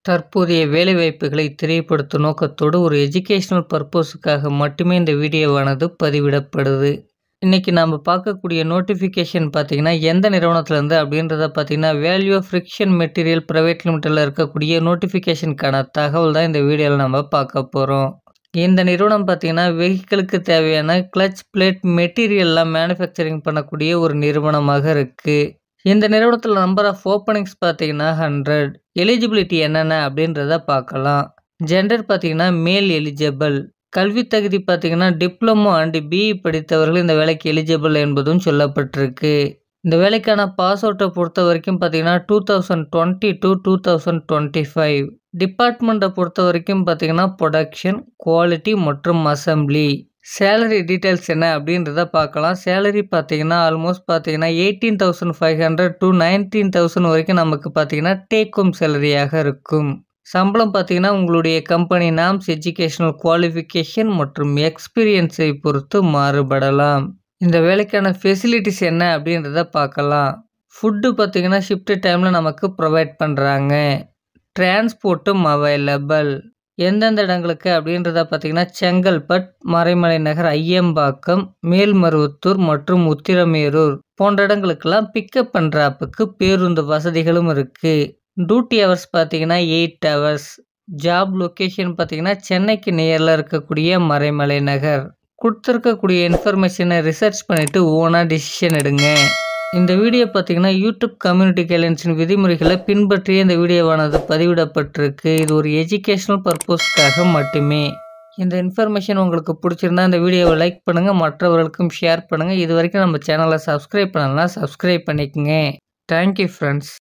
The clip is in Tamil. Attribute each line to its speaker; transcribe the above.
Speaker 1: தற்போதைய வேலைவாய்ப்புகளை தெரியப்படுத்தும் நோக்கத்தோடு ஒரு எஜுகேஷனல் பர்ப்பஸுக்காக மட்டுமே இந்த வீடியோவானது பதிவிடப்படுது. இன்னைக்கு நாம பார்க்கக்கூடிய நோட்டிஃபிகேஷன் பார்த்தீங்கன்னா, எந்த நிறுவனத்திலேருந்து அப்படின்றத பார்த்தீங்கன்னா, value of friction material private லிமிட்டெடில் இருக்கக்கூடிய நோட்டிஃபிகேஷனுக்கான தகவல் தான் இந்த வீடியோவில் நம்ம பார்க்க போகிறோம். இந்த நிறுவனம் பார்த்தீங்கன்னா, வெஹிக்கிளுக்கு தேவையான கிளட்ச் பிளேட் மெட்டீரியல்லாம் மேனுஃபேக்சரிங் பண்ணக்கூடிய ஒரு நிறுவனமாக இருக்குது. இந்த நிறுவனத்தில் நம்பர் ஆஃப் ஓப்பனிங்ஸ் பார்த்தீங்கன்னா 100. எலிஜிபிலிட்டி என்னென்ன அப்படின்றத பார்க்கலாம். ஜெண்டர் பார்த்தீங்கன்னா மேல் எலிஜிபிள். கல்வி தகுதி பார்த்தீங்கன்னா டிப்ளமோ அண்ட் பிஇ படித்தவர்கள் இந்த வேலைக்கு எலிஜிபிள் என்பதும் சொல்லப்பட்டிருக்கு. இந்த வேலைக்கான பாஸ் அவுட்டை பொறுத்த வரைக்கும் பார்த்தீங்கன்னா 2020 to 2025. டிபார்ட்மெண்ட்டை பொறுத்த வரைக்கும் பார்த்தீங்கன்னா ப்ரொடக்ஷன், குவாலிட்டி மற்றும் அசம்பிளி. சேலரி டீட்டெயில்ஸ் என்ன அப்படின்றத பார்க்கலாம். சேலரி பார்த்தீங்கன்னா ஆல்மோஸ்ட் பார்த்தீங்கன்னா 18,500 to 19,000 வரைக்கும் நமக்கு பார்த்தீங்கன்னா டேக் ஹோம் சேலரியாக இருக்கும். சம்பளம் பார்த்தீங்கன்னா உங்களுடைய கம்பெனி நாம்ஸ், எஜுகேஷனல் குவாலிஃபிகேஷன் மற்றும் எக்ஸ்பீரியன்ஸை பொறுத்து மாறுபடலாம். இந்த வேலைக்கான ஃபெசிலிட்டிஸ் என்ன அப்படின்றத பார்க்கலாம். ஃபுட்டு பார்த்தீங்கன்னா ஷிஃப்ட் டைமில் நமக்கு ப்ரொவைட் பண்ணுறாங்க. டிரான்ஸ்போர்ட்டும் அவைலபிள். எந்தெந்த இடங்களுக்கு அப்படின்றத பார்த்தீங்கன்னா செங்கல்பட், மறைமலை நகர், ஐயம்பாக்கம், மேல்மருவத்தூர் மற்றும் உத்திரமேரூர் போன்ற இடங்களுக்கெல்லாம் பிக்கப் அண்ட் ட்ராப்புக்கு பேருந்து வசதிகளும் இருக்குது. டியூட்டி ஹவர்ஸ் பார்த்தீங்கன்னா 8 hours. ஜாப் லொக்கேஷன் பார்த்தீங்கன்னா சென்னைக்கு நியரில் இருக்கக்கூடிய மறைமலை நகர். கொடுத்துருக்கக்கூடிய இன்ஃபர்மேஷனை ரிசர்ச் பண்ணிவிட்டு ஓனாக டிசிஷன் எடுங்க. இந்த வீடியோ பார்த்தீங்கன்னா யூடியூப் கம்யூனிட்டி கைட்லைன்ஸின் விதிமுறைகளை பின்பற்றிய இந்த வீடியோவானது பதிவிடப்பட்டிருக்கு. இது ஒரு எஜுகேஷனல் பர்பஸ்க்காக மட்டுமே. இந்த இன்ஃபர்மேஷன் உங்களுக்கு பிடிச்சிருந்தா இந்த வீடியோவை லைக் பண்ணுங்கள், மற்றவர்களுக்கும் ஷேர் பண்ணுங்கள். இது வரைக்கும் நம்ம சேனலை சப்ஸ்கிரைப் பண்ணலன்னா சப்ஸ்கிரைப் பண்ணிக்கோங்க. Thank you friends.